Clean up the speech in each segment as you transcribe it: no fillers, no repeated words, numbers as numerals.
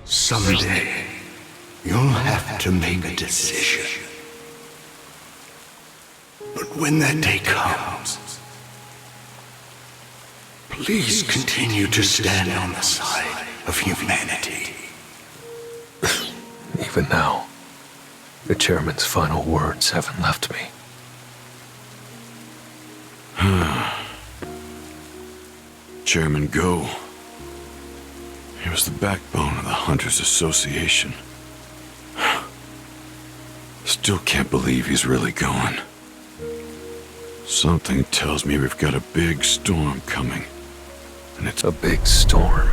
Someday, you'll have to make a decision. But when that day comes, please continue to stand on the side of humanity. Even now, the chairman's final words haven't left me. Chairman Go. He was the backbone of the Hunters Association. Still can't believe he's really gone. Something tells me we've got a big storm coming. And it's a big storm.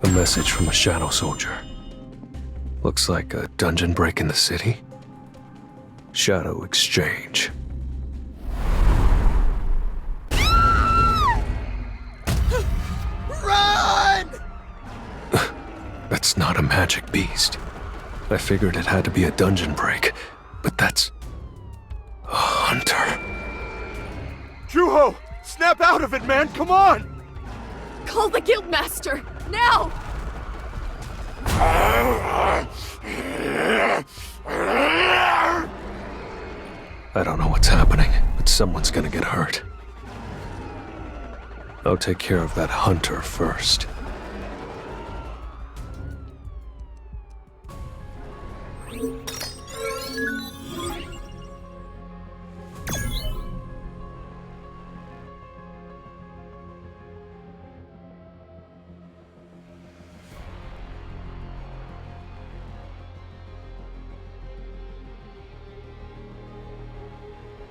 A message from a shadow soldier. Looks like a dungeon break in the city. Shadow exchange. Run! That's not a magic beast. I figured it had to be a dungeon break, but that's a hunter. Juho! Snap out of it, man! Come on! Call the Guildmaster! Now! I don't know what's happening, but someone's gonna get hurt. I'll take care of that hunter first.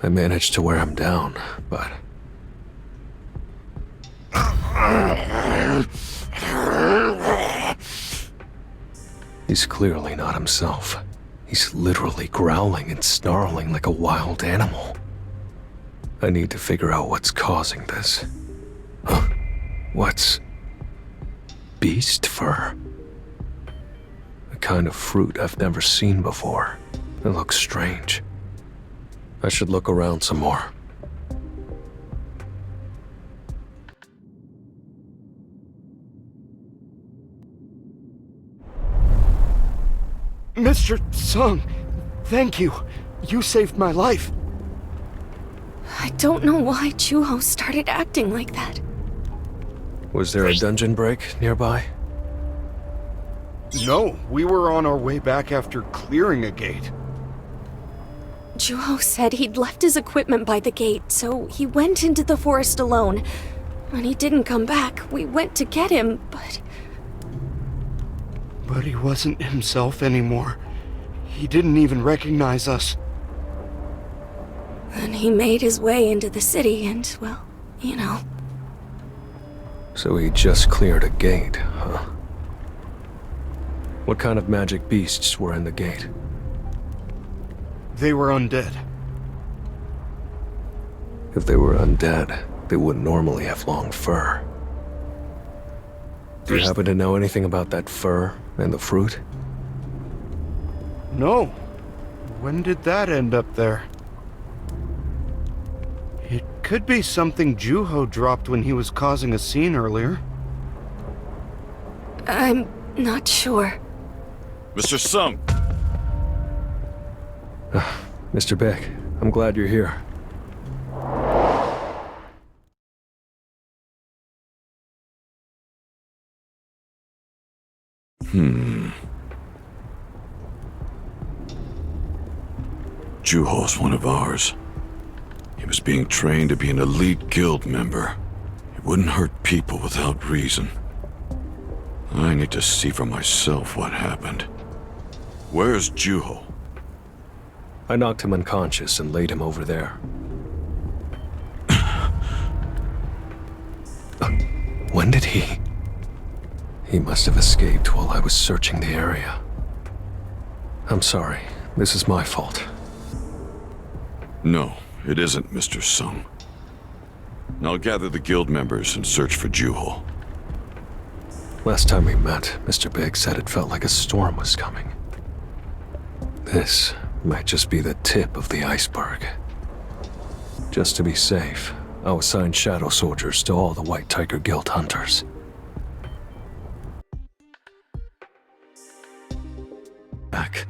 I managed to wear him down, but... He's clearly not himself. He's literally growling and snarling like a wild animal. I need to figure out what's causing this. Huh? What's... beast fur? A kind of fruit I've never seen before. It looks strange. I should look around some more. Mr. Sung, thank you. You saved my life. I don't know why Juho started acting like that. Was there a dungeon break nearby? No, we were on our way back after clearing a gate. Juho said he'd left his equipment by the gate, so he went into the forest alone. When he didn't come back, we went to get him, but... But he wasn't himself anymore. He didn't even recognize us. Then he made his way into the city and, well, you know. So he just cleared a gate, huh? What kind of magic beasts were in the gate? They were undead. If they were undead, they wouldn't normally have long fur. Do you happen to know anything about that fur and the fruit? No. When did that end up there? It could be something Juho dropped when he was causing a scene earlier. I'm not sure. Mr. Sung! Mr. Beck, I'm glad you're here. Juho's one of ours. He was being trained to be an elite guild member. He wouldn't hurt people without reason. I need to see for myself what happened. Where's Juho? I knocked him unconscious and laid him over there. When did he? He must have escaped while I was searching the area. I'm sorry. This is my fault. No, it isn't, Mr. Sung. I'll gather the guild members and search for Juho. Last time we met, Mr. Big said it felt like a storm was coming. This might just be the tip of the iceberg. Just to be safe, I'll assign shadow soldiers to all the White Tiger Guild hunters. Back.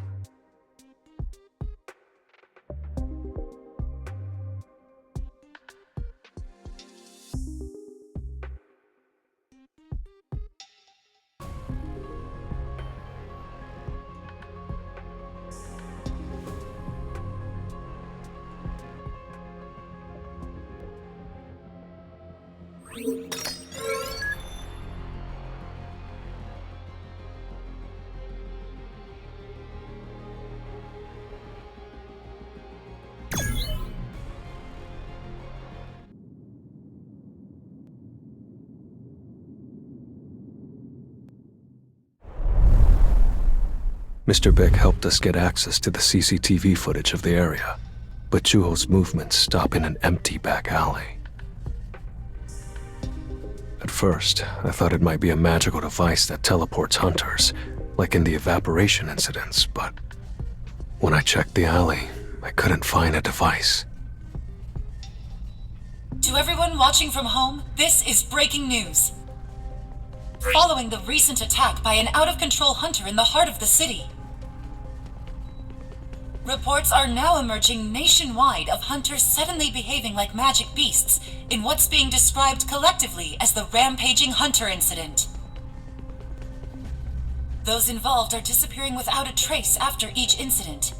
Mr. Beck helped us get access to the CCTV footage of the area, but Juho's movements stop in an empty back alley. At first, I thought it might be a magical device that teleports hunters, like in the evaporation incidents, but when I checked the alley, I couldn't find a device. To everyone watching from home, this is breaking news. Following the recent attack by an out-of-control hunter in the heart of the city, reports are now emerging nationwide of hunters suddenly behaving like magic beasts in what's being described collectively as the rampaging hunter incident. Those involved are disappearing without a trace after each incident.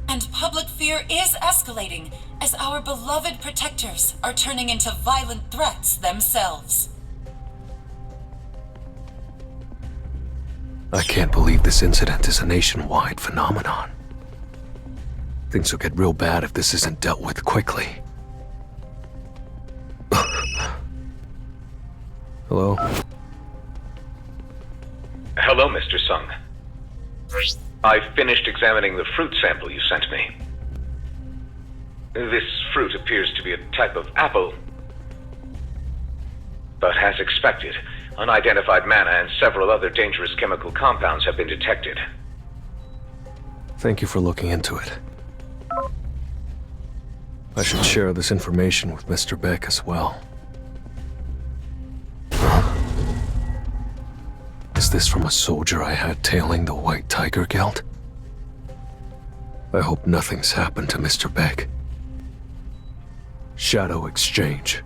And public fear is escalating as our beloved protectors are turning into violent threats themselves. I can't believe this incident is a nationwide phenomenon. Things will get real bad if this isn't dealt with quickly. Hello? Hello, Mr. Sung. I finished examining the fruit sample you sent me. This fruit appears to be a type of apple. But as expected, unidentified mana and several other dangerous chemical compounds have been detected. Thank you for looking into it. I should share this information with Mr. Beck as well. Is this from a soldier I had tailing the White Tiger Guild? I hope nothing's happened to Mr. Beck. Shadow exchange.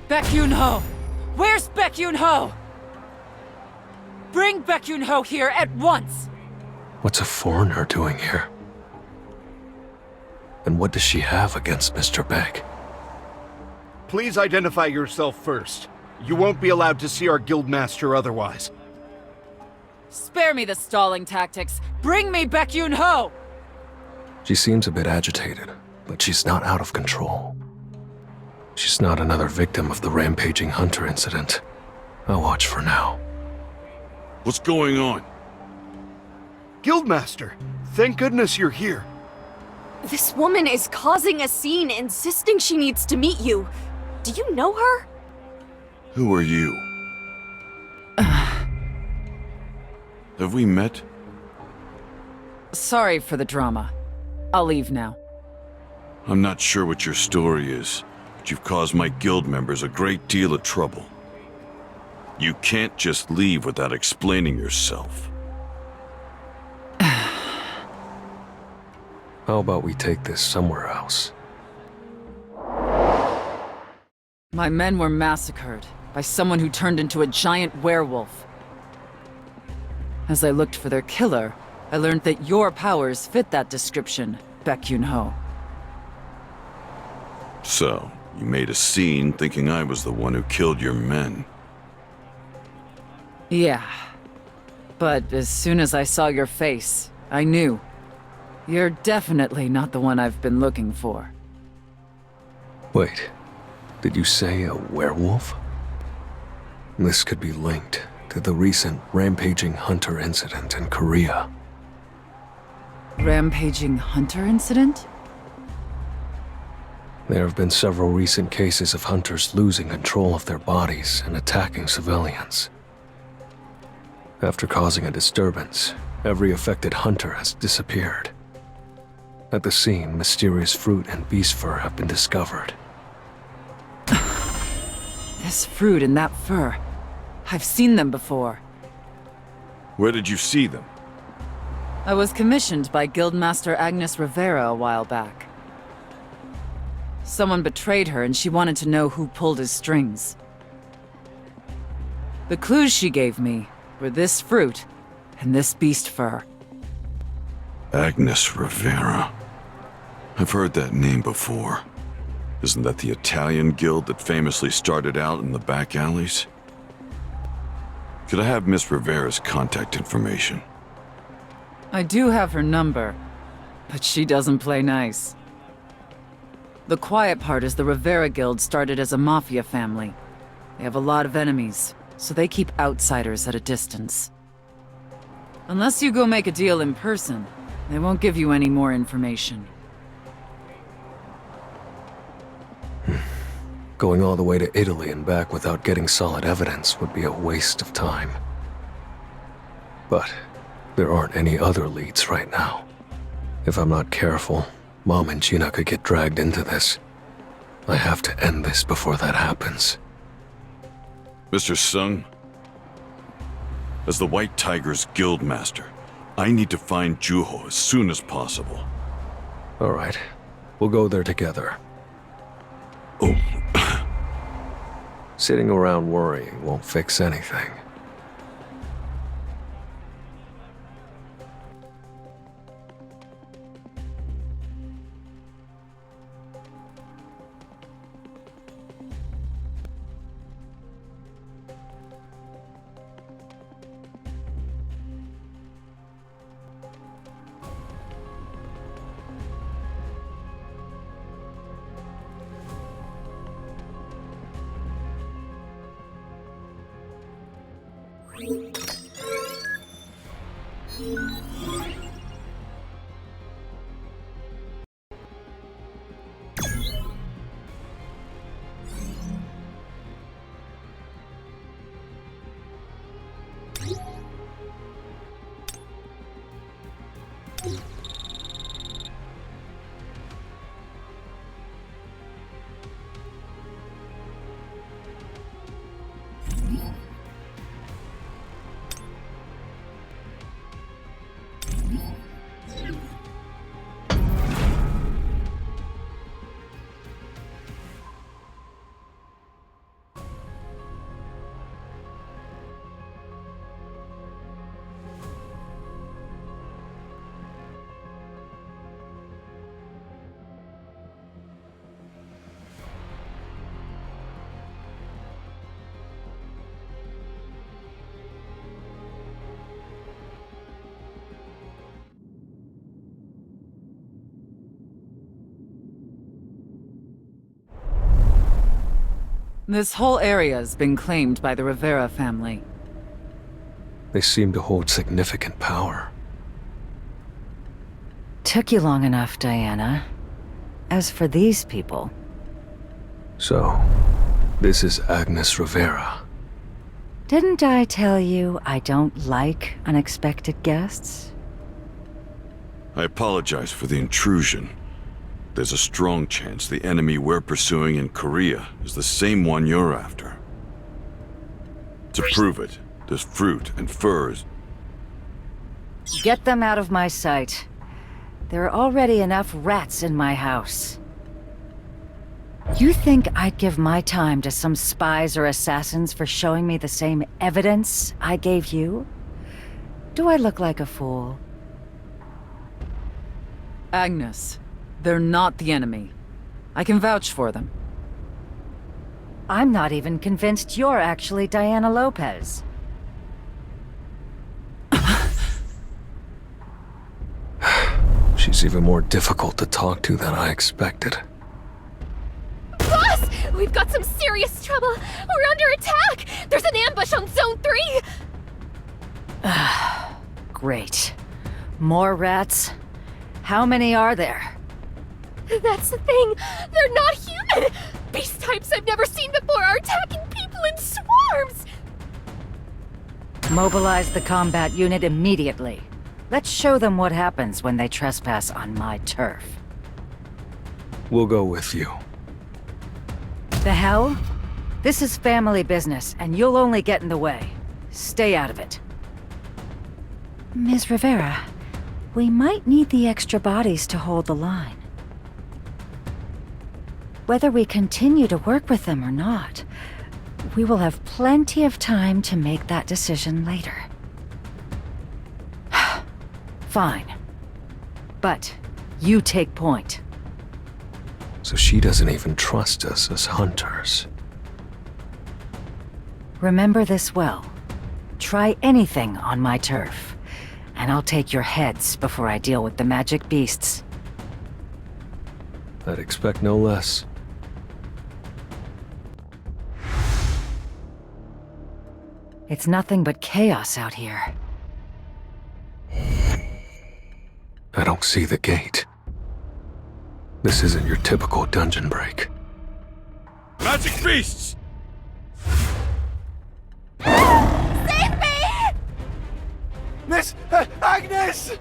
Baek Yun-ho! Where's Baek Yun-ho? Bring Baek Yun-ho here at once! What's a foreigner doing here? And what does she have against Mr. Beck? Please identify yourself first. You won't be allowed to see our guildmaster otherwise. Spare me the stalling tactics! Bring me Baek Yun-ho! She seems a bit agitated, but she's not out of control. She's not another victim of the rampaging hunter incident. I'll watch for now. What's going on? Guildmaster, thank goodness you're here. This woman is causing a scene, insisting she needs to meet you. Do you know her? Who are you? Have we met? Sorry for the drama. I'll leave now. I'm not sure what your story is, but you've caused my guild members a great deal of trouble. You can't just leave without explaining yourself. How about we take this somewhere else? My men were massacred by someone who turned into a giant werewolf. As I looked for their killer, I learned that your powers fit that description, Baek Yun-ho. So, you made a scene thinking I was the one who killed your men. Yeah. But as soon as I saw your face, I knew. You're definitely not the one I've been looking for. Wait, did you say a werewolf? This could be linked to the recent rampaging hunter incident in Korea. Rampaging hunter incident? There have been several recent cases of hunters losing control of their bodies and attacking civilians. After causing a disturbance, every affected hunter has disappeared. At the scene, mysterious fruit and beast fur have been discovered. This fruit and that fur. I've seen them before. Where did you see them? I was commissioned by Guildmaster Agnes Rivera a while back. Someone betrayed her and she wanted to know who pulled his strings. The clues she gave me were this fruit and this beast fur. Agnes Rivera. I've heard that name before. Isn't that the Italian guild that famously started out in the back alleys? Could I have Miss Rivera's contact information? I do have her number, but she doesn't play nice. The quiet part is the Rivera Guild started as a mafia family. They have a lot of enemies, so they keep outsiders at a distance. Unless you go make a deal in person, they won't give you any more information. Going all the way to Italy and back without getting solid evidence would be a waste of time. But there aren't any other leads right now. If I'm not careful, Mom and Gina could get dragged into this. I have to end this before that happens. Mr. Sung, as the White Tiger's guildmaster, I need to find Juho as soon as possible. All right, we'll go there together. Oh. Sitting around worrying won't fix anything. This whole area has been claimed by the Rivera family. They seem to hold significant power. Took you long enough, Diana. As for these people... So, this is Agnes Rivera. Didn't I tell you I don't like unexpected guests? I apologize for the intrusion. There's a strong chance the enemy we're pursuing in Korea is the same one you're after. To prove it, this fruit and furs... Get them out of my sight. There are already enough rats in my house. You think I'd give my time to some spies or assassins for showing me the same evidence I gave you? Do I look like a fool? Agnes, they're not the enemy. I can vouch for them. I'm not even convinced you're actually Diana Lopez. She's even more difficult to talk to than I expected. Boss! We've got some serious trouble! We're under attack! There's an ambush on Zone 3! Great. More rats? How many are there? That's the thing! They're not human! Beast types I've never seen before are attacking people in swarms! Mobilize the combat unit immediately. Let's show them what happens when they trespass on my turf. We'll go with you. The hell? This is family business, and you'll only get in the way. Stay out of it. Ms. Rivera, we might need the extra bodies to hold the line. Whether we continue to work with them or not, we will have plenty of time to make that decision later. Fine. But you take point. So she doesn't even trust us as hunters. Remember this well. Try anything on my turf, and I'll take your heads before I deal with the magic beasts. I'd expect no less. It's nothing but chaos out here. I don't see the gate. This isn't your typical dungeon break. Magic beasts! Save me! Miss Agnes!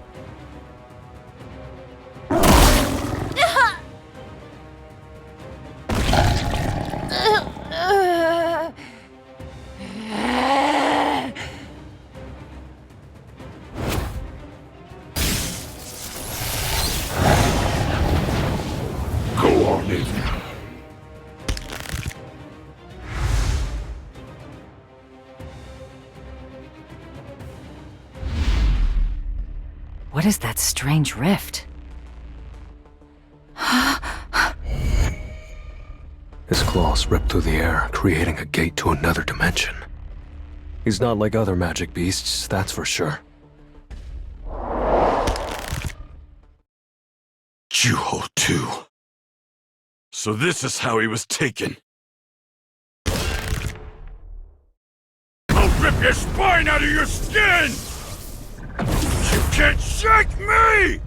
Go on in. What is that strange rift? His claws rip through the air, creating a gate to another dimension. He's not like other magic beasts, that's for sure. Juho too. So this is how he was taken. I'll rip your spine out of your skin! You can't shake me!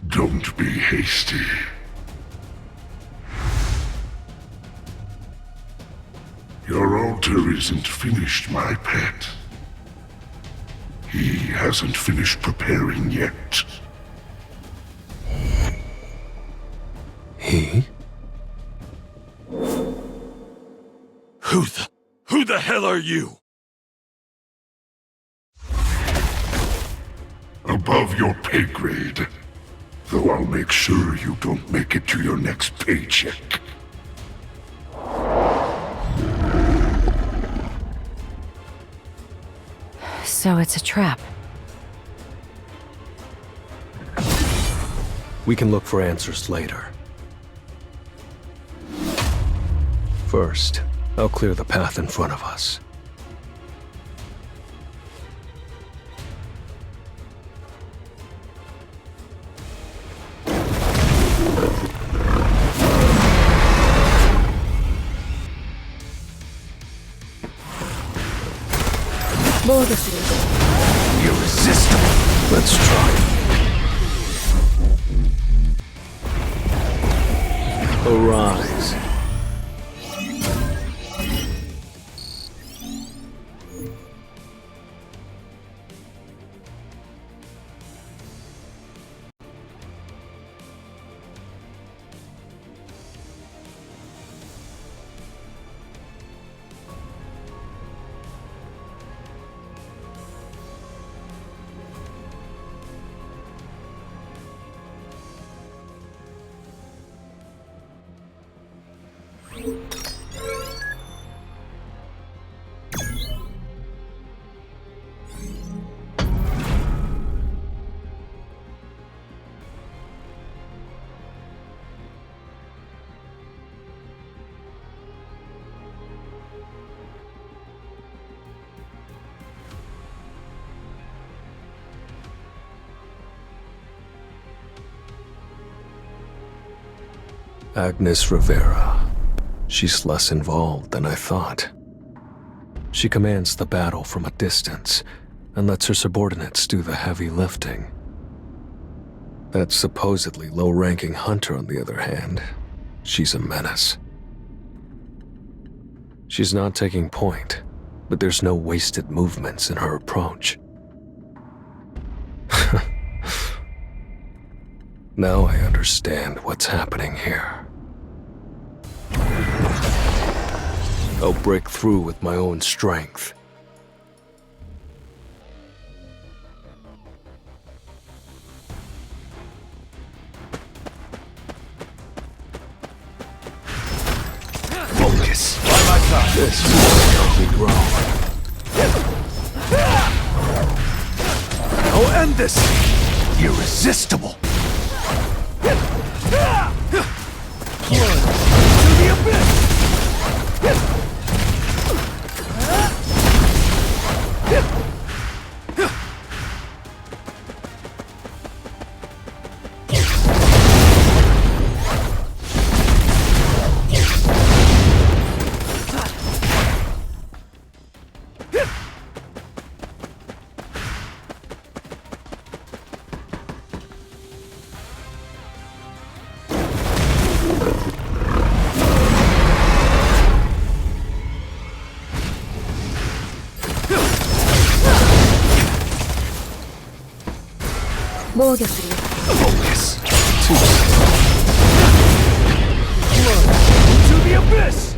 Don't be hasty. Your altar isn't finished, my pet. He hasn't finished preparing yet. He? Who the hell are you? Above your pay grade. Though I'll make sure you don't make it to your next paycheck. So it's a trap. We can look for answers later. First, I'll clear the path in front of us. Irresistible. Let's try. Arise. Agnes Rivera. She's less involved than I thought. She commands the battle from a distance and lets her subordinates do the heavy lifting. That supposedly low-ranking hunter, on the other hand, she's a menace. She's not taking point, but there's no wasted movements in her approach. Now I understand what's happening here. I'll break through with my own strength. Focus. This will help me grow. I'll end this. Irresistible. To the abyss. Focus. To the abyss!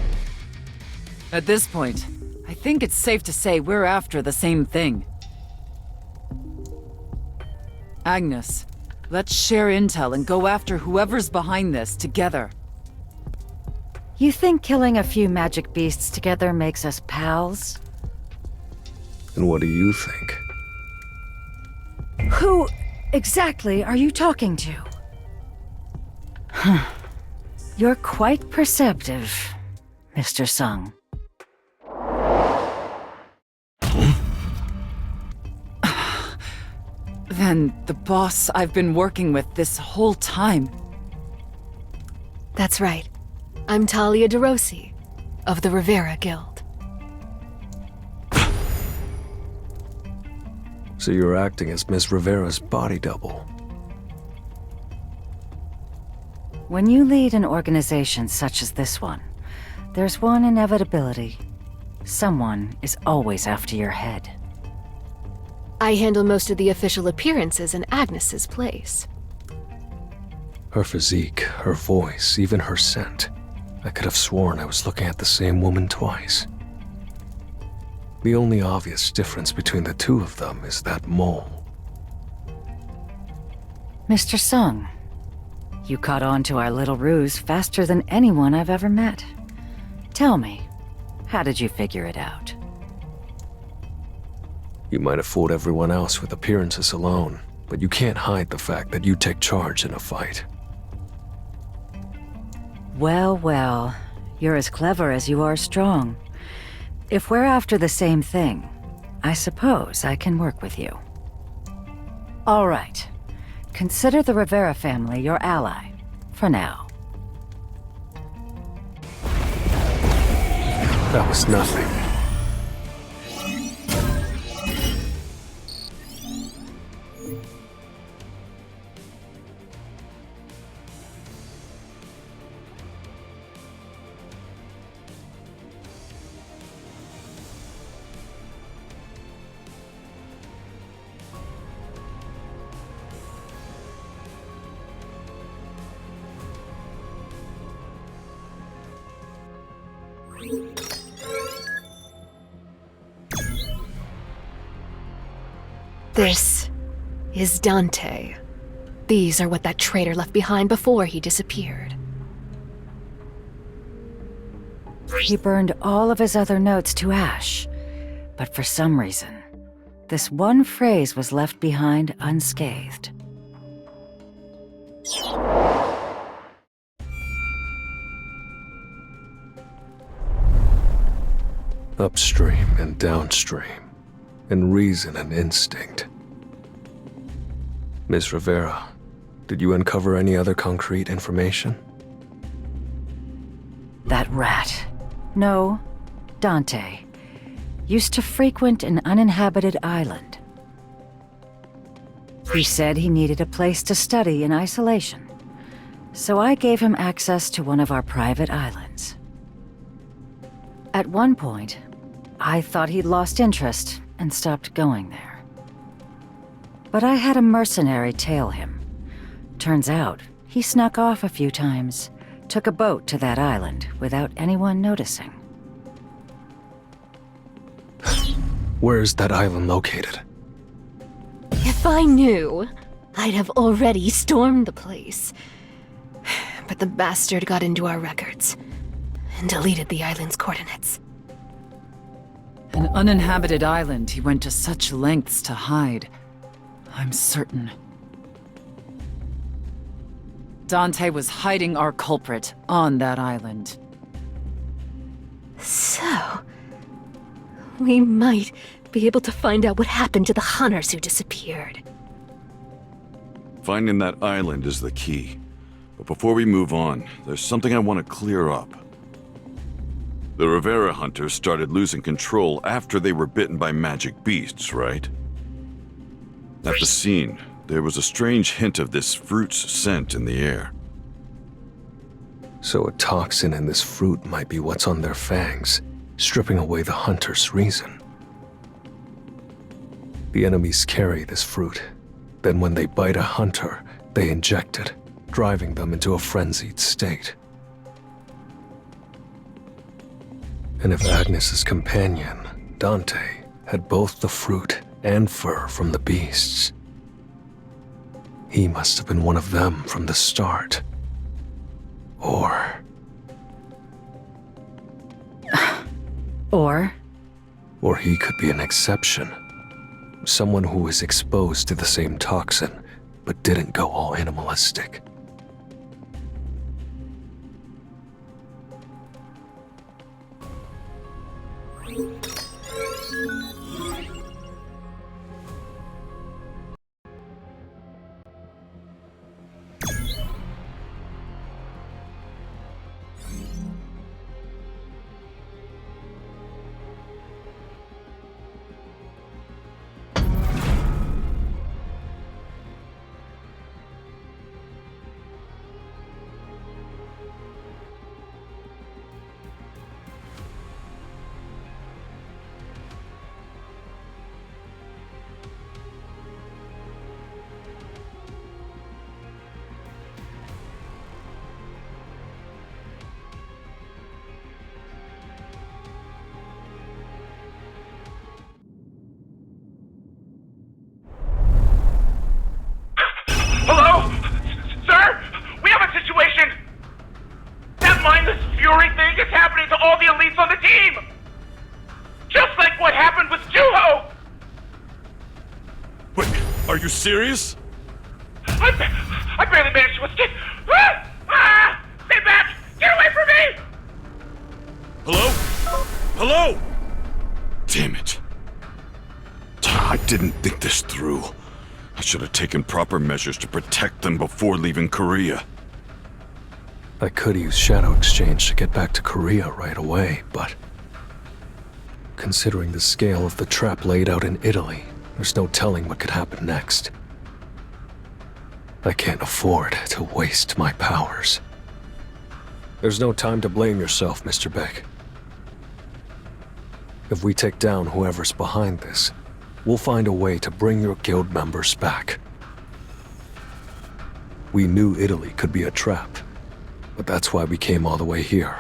At this point, I think it's safe to say we're after the same thing. Agnes, let's share intel and go after whoever's behind this together. You think killing a few magic beasts together makes us pals? And what do you think? Who exactly are you talking to? You're quite perceptive, Mr. Sung. Then the boss I've been working with this whole time. That's right. I'm Talia DeRossi, of the Rivera Guild. So you're acting as Miss Rivera's body double. When you lead an organization such as this one, there's one inevitability. Someone is always after your head. I handle most of the official appearances in Agnes's place. Her physique, her voice, even her scent. I could have sworn I was looking at the same woman twice. The only obvious difference between the two of them is that mole. Mr. Sung, you caught on to our little ruse faster than anyone I've ever met. Tell me, how did you figure it out? You might have fooled everyone else with appearances alone, but you can't hide the fact that you take charge in a fight. Well, well, you're as clever as you are strong. If we're after the same thing, I suppose I can work with you. All right. Consider the Rivera family your ally, for now. That was nothing. This is Dante. These are what that traitor left behind before he disappeared. He burned all of his other notes to ash. But for some reason, this one phrase was left behind unscathed. Upstream and downstream, and reason and instinct. Ms. Rivera, did you uncover any other concrete information? That rat. No, Dante. Used to frequent an uninhabited island. He said he needed a place to study in isolation, so I gave him access to one of our private islands. At one point, I thought he'd lost interest and stopped going there. But I had a mercenary tail him. Turns out, he snuck off a few times, took a boat to that island without anyone noticing. Where is that island located? If I knew, I'd have already stormed the place. But the bastard got into our records and deleted the island's coordinates. An uninhabited island he went to such lengths to hide. I'm certain. Dante was hiding our culprit on that island. So, we might be able to find out what happened to the hunters who disappeared. Finding that island is the key. But before we move on, there's something I want to clear up. The Rivera hunters started losing control after they were bitten by magic beasts, right? At the scene, there was a strange hint of this fruit's scent in the air. So a toxin in this fruit might be what's on their fangs, stripping away the hunter's reason. The enemies carry this fruit. Then when they bite a hunter, they inject it, driving them into a frenzied state. And if Agnes's companion, Dante, had both the fruit and fur from the beasts, he must have been one of them from the start. Or... Or he could be an exception. Someone who was exposed to the same toxin, but didn't go all animalistic. Hello? Sir? We have a situation! That mindless fury thing is happening to all the elites on the team! Just like what happened with Juho! Wait, are you serious? I barely managed to escape! Stay back! Get away from me! Hello? Hello? Damn it. I didn't think this through. I should have taken proper measures to protect them before leaving Korea. I could use Shadow Exchange to get back to Korea right away, but... considering the scale of the trap laid out in Italy, there's no telling what could happen next. I can't afford to waste my powers. There's no time to blame yourself, Mr. Beck. If we take down whoever's behind this, we'll find a way to bring your guild members back. We knew Italy could be a trap, but that's why we came all the way here.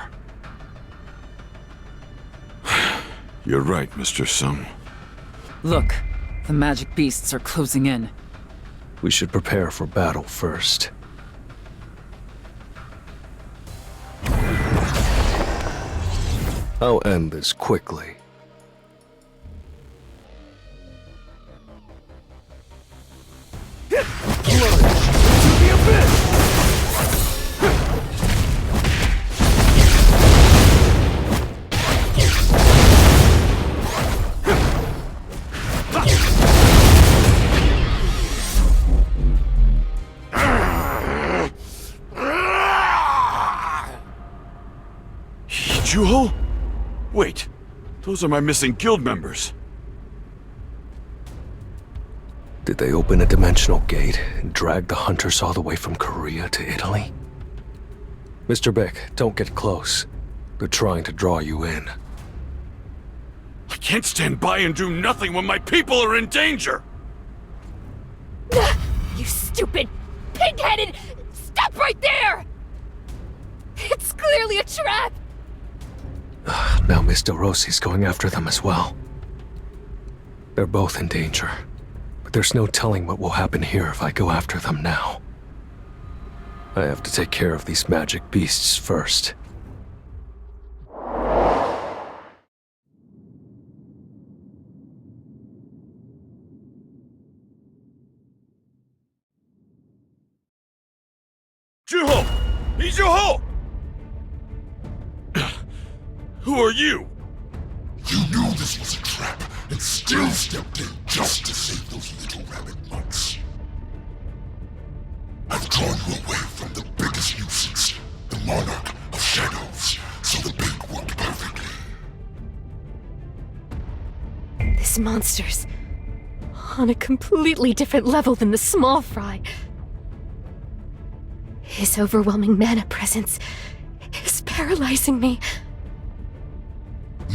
You're right, Mr. Sung. Look, the magic beasts are closing in. We should prepare for battle first. I'll end this quickly. Juho? Wait, those are my missing guild members. Did they open a dimensional gate and drag the hunters all the way from Korea to Italy? Mr. Beck, don't get close. They're trying to draw you in. I can't stand by and do nothing when my people are in danger! You stupid, pig-headed! Stop right there! It's clearly a trap! Now Mr. Rossi's going after them as well. They're both in danger, but there's no telling what will happen here if I go after them now. I have to take care of these magic beasts first. Juho! Juho! Who are you? You knew this was a trap and still stepped in just to save those little rabbit monks. I've drawn you away from the biggest nuisance, the Monarch of Shadows, so the bait worked perfectly. This monster's on a completely different level than the small fry. His overwhelming mana presence is paralyzing me.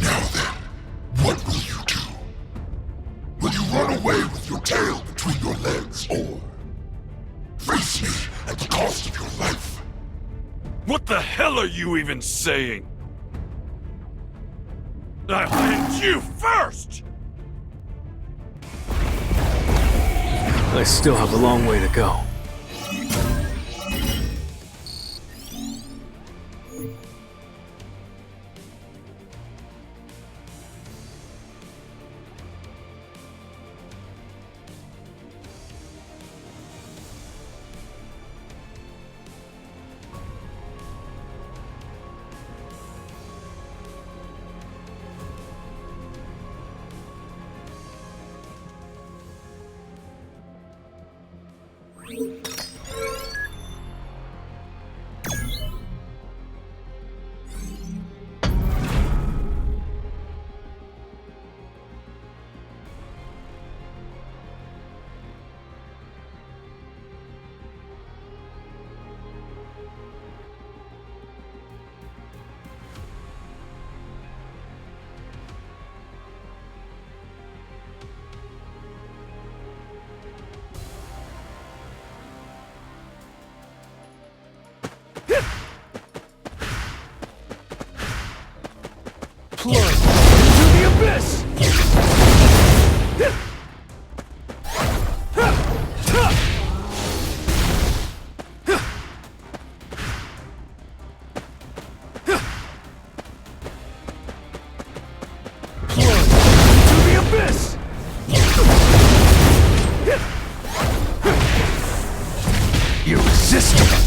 Now then, what will you do? Will you run away with your tail between your legs, or face me at the cost of your life? What the hell are you even saying? I'll end you first! I still have a long way to go. Plunge into the abyss! Plunge into the abyss! Irresistible!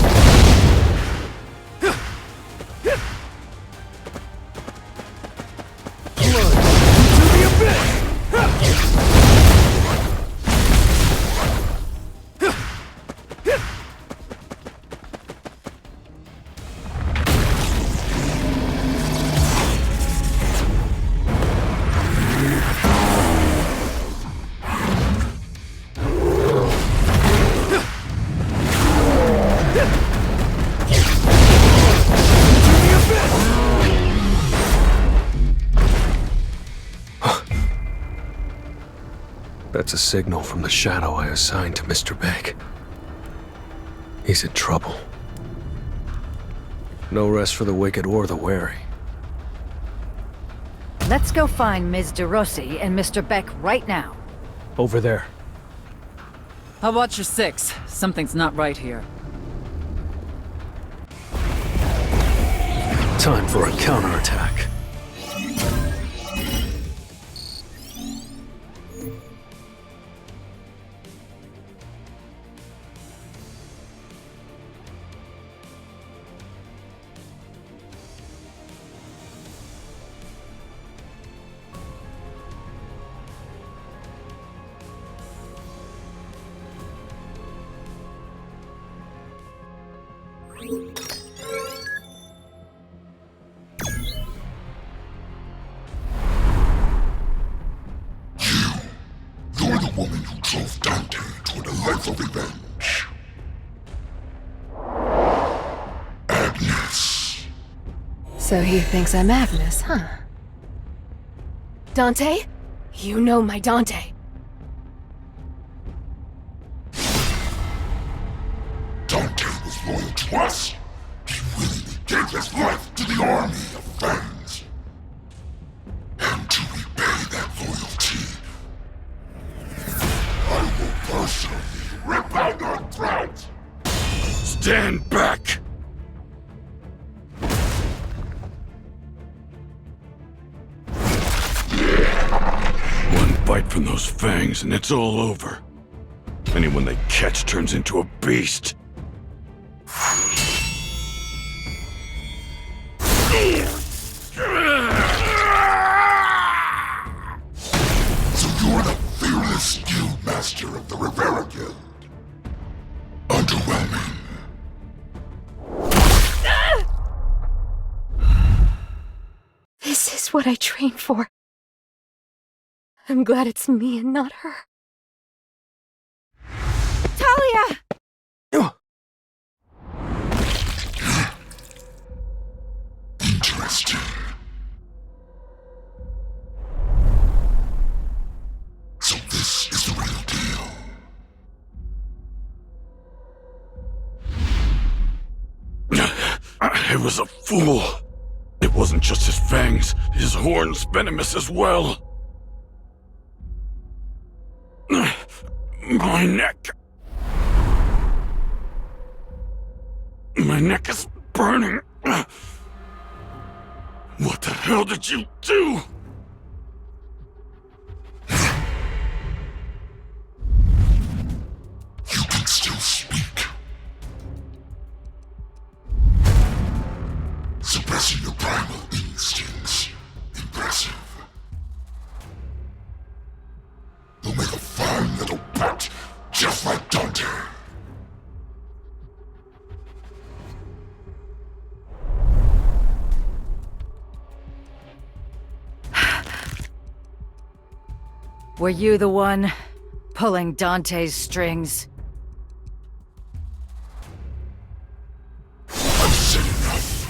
That's a signal from the shadow I assigned to Mr. Beck. He's in trouble. No rest for the wicked or the wary. Let's go find Ms. De Rossi and Mr. Beck right now. Over there. I'll watch your six. Something's not right here. Time for a counterattack. You're the woman who drove Dante toward a life of revenge. Agnes. So he thinks I'm Agnes, huh? Dante? You know my Dante. Dante was loyal to us. He willingly gave his life to the army of Fangs. And to repay that loyalty, I will personally rip out your throat! Stand back! One bite from those fangs and it's all over. Anyone they catch turns into a beast. So you're the fearless guild master of the Rivera Guild. Underwhelming. This is what I trained for. I'm glad it's me and not her. Talia! Interesting. So this is the real deal. I was a fool. It wasn't just his fangs, his horns venomous as well. My neck. My neck is burning. What the hell did you do? You can still speak. Suppressing your primal instincts. Impressive. You'll make a fine little pet, just like Dante. Were you the one pulling Dante's strings? I've said enough.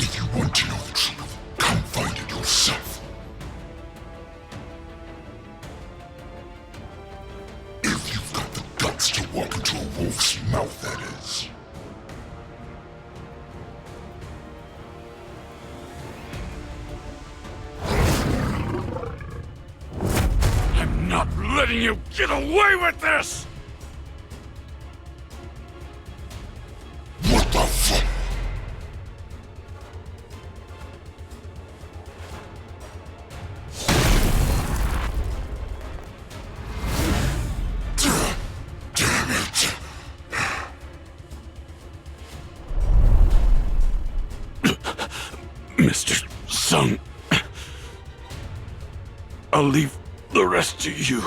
If you want to know the truth, come find it yourself. If you've got the guts to walk into a wolf's mouth, that is. I'm not letting you get away with this! What the fuck? Damn it! Mr. Sung, I'll leave the rest to you.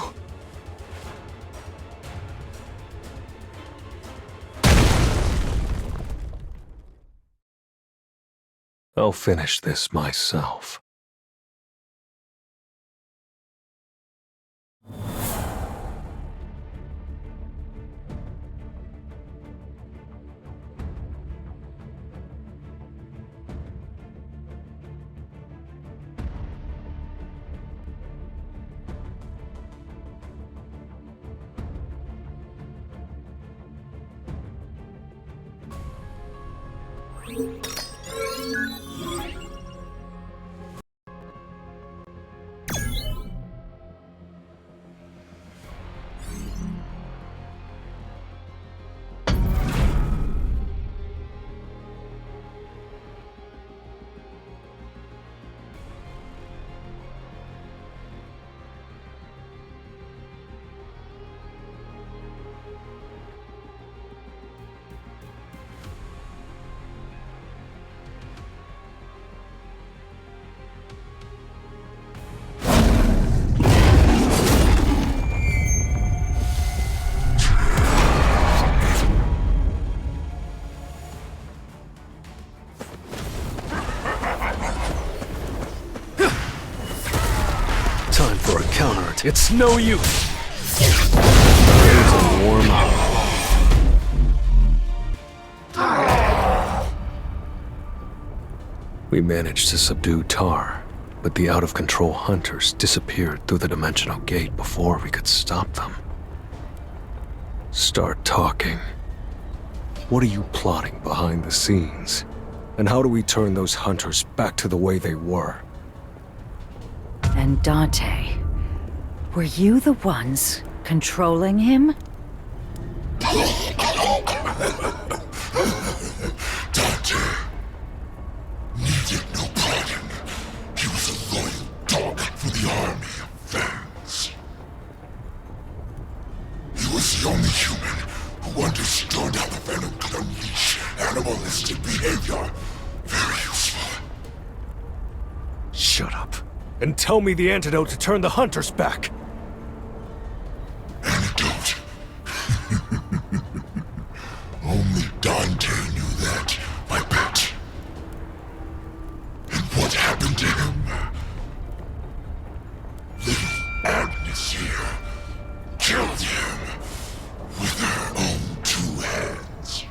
I'll finish this myself. Time for a counter. It's no use. Ready to warm up. We managed to subdue Tar, but the out-of-control hunters disappeared through the dimensional gate before we could stop them. Start talking. What are you plotting behind the scenes? And how do we turn those hunters back to the way they were? And Dante, were you the ones controlling him? Dante needed no pardon. He was a loyal dog for the army of Fangs. He was the only human who understood how the venom could unleash animalistic behavior. Very useful. Shut up. And tell me the antidote to turn the hunters back. Antidote? Only Dante knew that, I bet. And what happened to him? Little Agnes here killed him with her own 2 hands.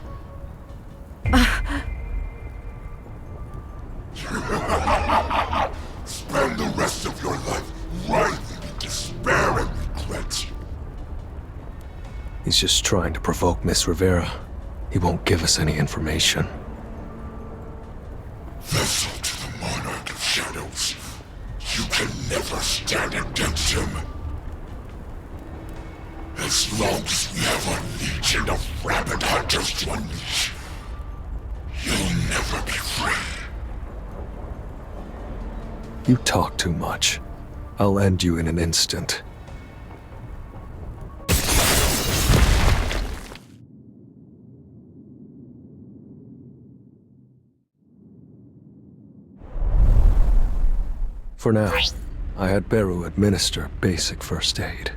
Spend the rest of your life writhing in despair and regret. He's just trying to provoke Miss Rivera. He won't give us any information. Vessel to the monarch of shadows. You can never stand against him. As long as we have a legion of rabid hunters to unleash, you'll never be free. You talk too much. I'll end you in an instant. For now, I had Beru administer basic first aid.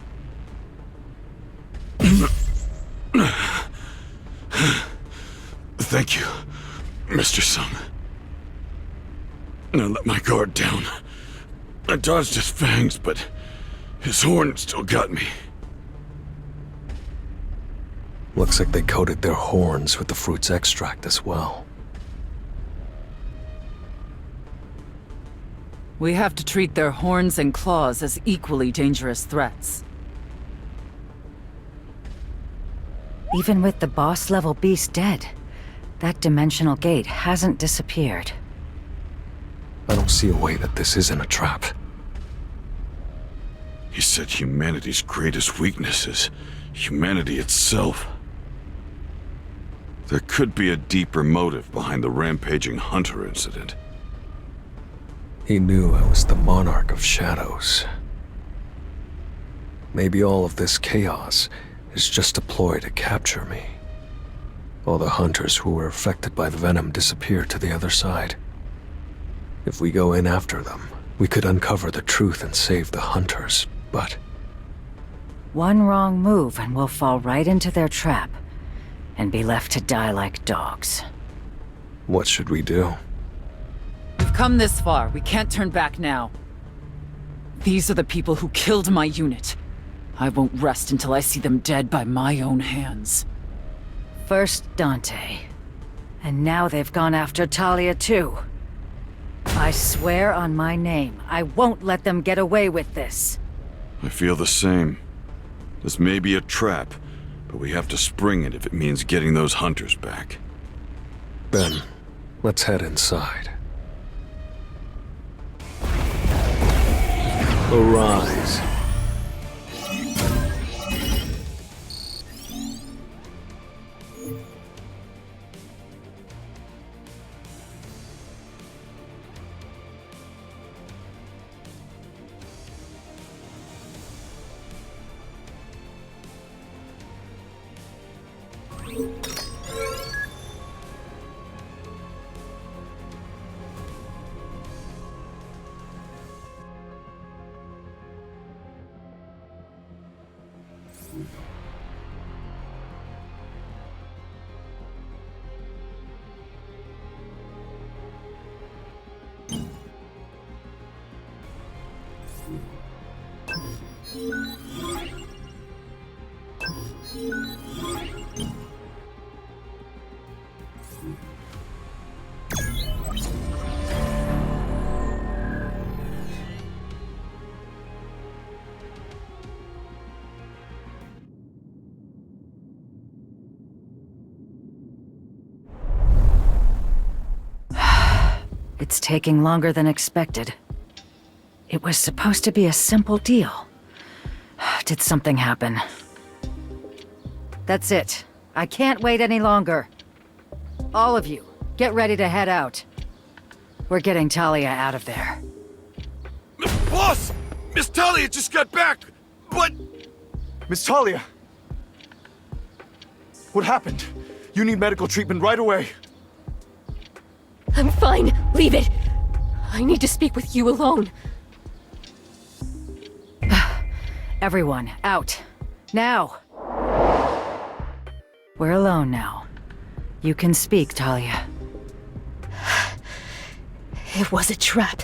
Thank you, Mr. Sung. I let my guard down. I dodged his fangs, but his horn still got me. Looks like they coated their horns with the fruit's extract as well. We have to treat their horns and claws as equally dangerous threats. Even with the boss-level beast dead, that dimensional gate hasn't disappeared. I don't see a way that this isn't a trap. He said humanity's greatest weakness is humanity itself. There could be a deeper motive behind the rampaging hunter incident. He knew I was the monarch of shadows. Maybe all of this chaos is just a ploy to capture me. All the hunters who were affected by the venom disappeared to the other side. If we go in after them, we could uncover the truth and save the hunters, but... One wrong move and we'll fall right into their trap, and be left to die like dogs. What should we do? We've come this far. We can't turn back now. These are the people who killed my unit. I won't rest until I see them dead by my own hands. First Dante. And now they've gone after Talia too. I swear on my name, I won't let them get away with this. I feel the same. This may be a trap, but we have to spring it if it means getting those hunters back. Then, let's head inside. Arise. It's taking longer than expected. It was supposed to be a simple deal. Did something happen? That's it. I can't wait any longer. All of you, get ready to head out. We're getting Talia out of there. Boss! Miss Talia just got back! But... Miss Talia! What happened? You need medical treatment right away. I'm fine. Leave it. I need to speak with you alone. Everyone, out. Now! We're alone now. You can speak, Talia. It was a trap.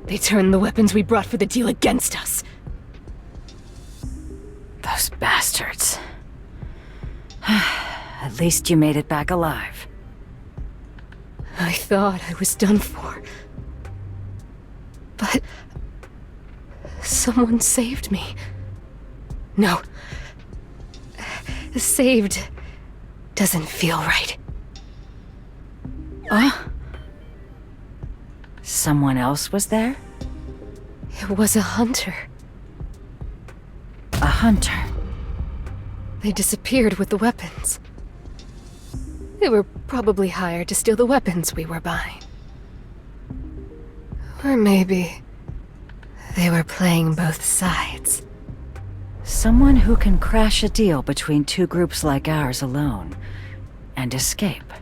They turned the weapons we brought for the deal against us. Those bastards. At least you made it back alive. I thought I was done for. But... someone saved me. No. Saved doesn't feel right. Someone else was there? It was a hunter. A hunter? They disappeared with the weapons. They were probably hired to steal the weapons we were buying. Or maybe they were playing both sides. Someone who can crash a deal between two groups like ours alone and escape.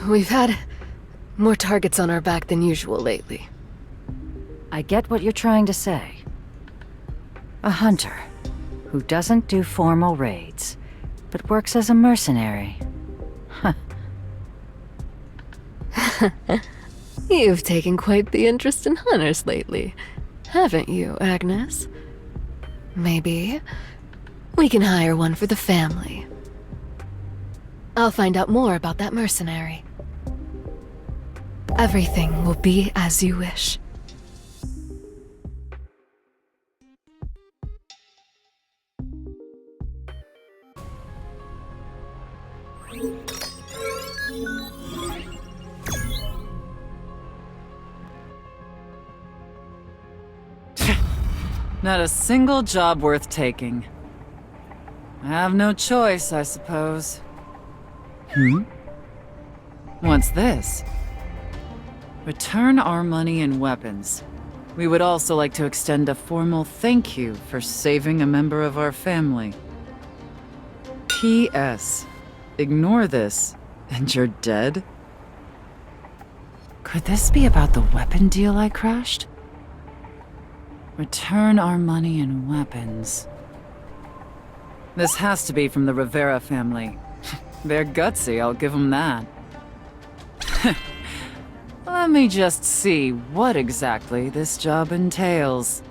We've had more targets on our back than usual lately. I get what you're trying to say. A hunter who doesn't do formal raids, but works as a mercenary. Huh. You've taken quite the interest in hunters lately, haven't you, Agnes? Maybe we can hire one for the family. I'll find out more about that mercenary. Everything will be as you wish. Not a single job worth taking. I have no choice, I suppose. What's this? Return our money and weapons. We would also like to extend a formal thank you for saving a member of our family. P.S. Ignore this, and you're dead? Could this be about the weapon deal I crashed? Return our money and weapons. This has to be from the Rivera family. They're gutsy, I'll give them that. Let me just see what exactly this job entails.